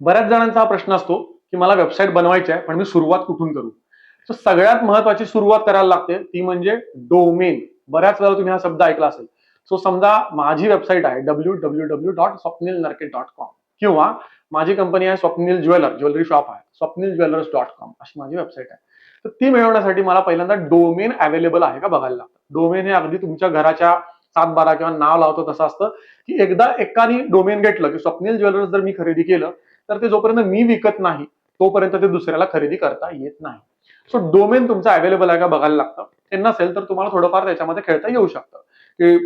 बऱ्याच जणांचा हा प्रश्न असतो की मला वेबसाईट बनवायची आहे पण मी सुरुवात कुठून करू. सो सगळ्यात महत्वाची सुरुवात करायला लागते ती म्हणजे डोमेन. बऱ्याच वेळा तुम्ही हा शब्द ऐकला असेल. सो समजा माझी वेबसाईट आहे www.swapnilnarke.com किंवा माझी कंपनी आहे स्वप्नील ज्वेलरी शॉप आहे swapniljewellers.com अशी माझी वेबसाईट आहे. तर ती मिळवण्यासाठी मला पहिल्यांदा डोमेन अवेलेबल आहे का बघायला लागतं. डोमेन हे अगदी तुमच्या घराच्या 7-12 किंवा नाव लावतो तसं असतं की एकदा एकाने डोमेन घेतलं की स्वप्नील ज्वेलर्स जर मी खरेदी केलं तर ते जोपर्यंत मी विकत नाही तोपर्यंत ते दुसऱ्याला खरेदी करता येत नाही. सो डोमेन तुमचा अवेलेबल आहे का बघायला लागतं. ते नसेल तर तुम्हाला थोडंफार त्याच्यामध्ये खेळता येऊ शकतं की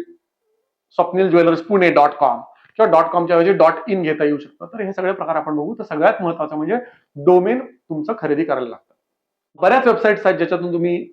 स्वप्नील ज्वेलर्स पुणे.com किंवा .comच्या ऐवजी .in घेता येऊ शकतं. तर हे सगळे प्रकार आपण बघू. तर सगळ्यात महत्वाचं म्हणजे डोमेन तुमचं खरेदी करायला लागतं. बऱ्याच वेबसाईट्स आहेत ज्याच्यातून तुम्ही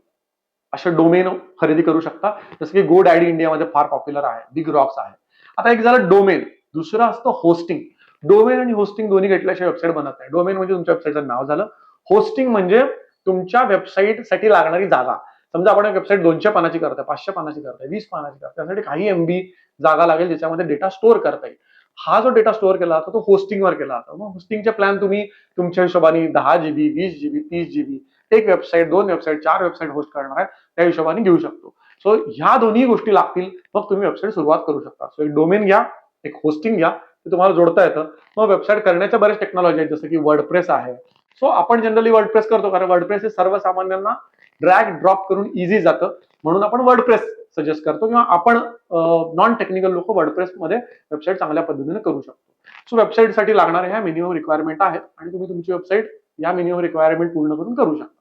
असे डोमेन खरेदी करू शकता. जसं की GoDaddy इंडियामध्ये फार पॉप्युलर आहे, बिग रॉक्स आहे. आता एक झालं डोमेन, दुसरं असतं होस्टिंग. डोमेन आणि होस्टिंग दोन्ही घेतल्याशिवाय वेबसाईट बनत नाही. डोमेन म्हणजे तुमच्या वेबसाईटचं नाव झालं. होस्टिंग म्हणजे तुमच्या वेबसाईटसाठी लागणारी जागा. समजा आपण एक वेबसाईट 200 पानाची करताय, 500 पानाची करताय, 20 पानाची करताय, त्यासाठी काही MB जागा लागेल ज्याच्यामध्ये डेटा स्टोअर करता येईल. हा जो डेटा स्टोअर केला जातो तो होस्टिंगवर केला जातो. मग होस्टिंगचे प्लॅन तुम्ही तुमच्या हिशोबाने 10 GB, 20 GB, 30 GB एक वेबसाईट, 2 वेबसाईट, 4 वेबसाईट होस्ट करणार आहे त्या हिशोबाने घेऊ शकतो. सो ह्या दोन्ही गोष्टी लागतील मग तुम्ही वेबसाईट सुरुवात करू शकता. सो एक डोमेन घ्या, एक होस्टिंग घ्या, ते तुम्हाला जोडता येतं. मग वेबसाईट करण्याच्या बऱ्याच टेक्नॉलॉजी आहेत जसं की वर्डप्रेस आहे. सो आपण जनरली वर्डप्रेस करतो कारण वर्डप्रेस हे सर्वसामान्यांना ड्रॅग ड्रॉप करून इझी जातं म्हणून आपण वर्डप्रेस सजेस्ट करतो किंवा आपण नॉन टेक्निकल लोक वर्डप्रेस मध्ये वेबसाईट चांगल्या पद्धतीने करू शकतो. सो वेबसाईटसाठी लागणाऱ्या ह्या मिनिमम रिक्वायरमेंट आहेत आणि तुम्ही तुमची वेबसाईट या मिनिमम रिक्वायरमेंट पूर्ण करून करू शकता.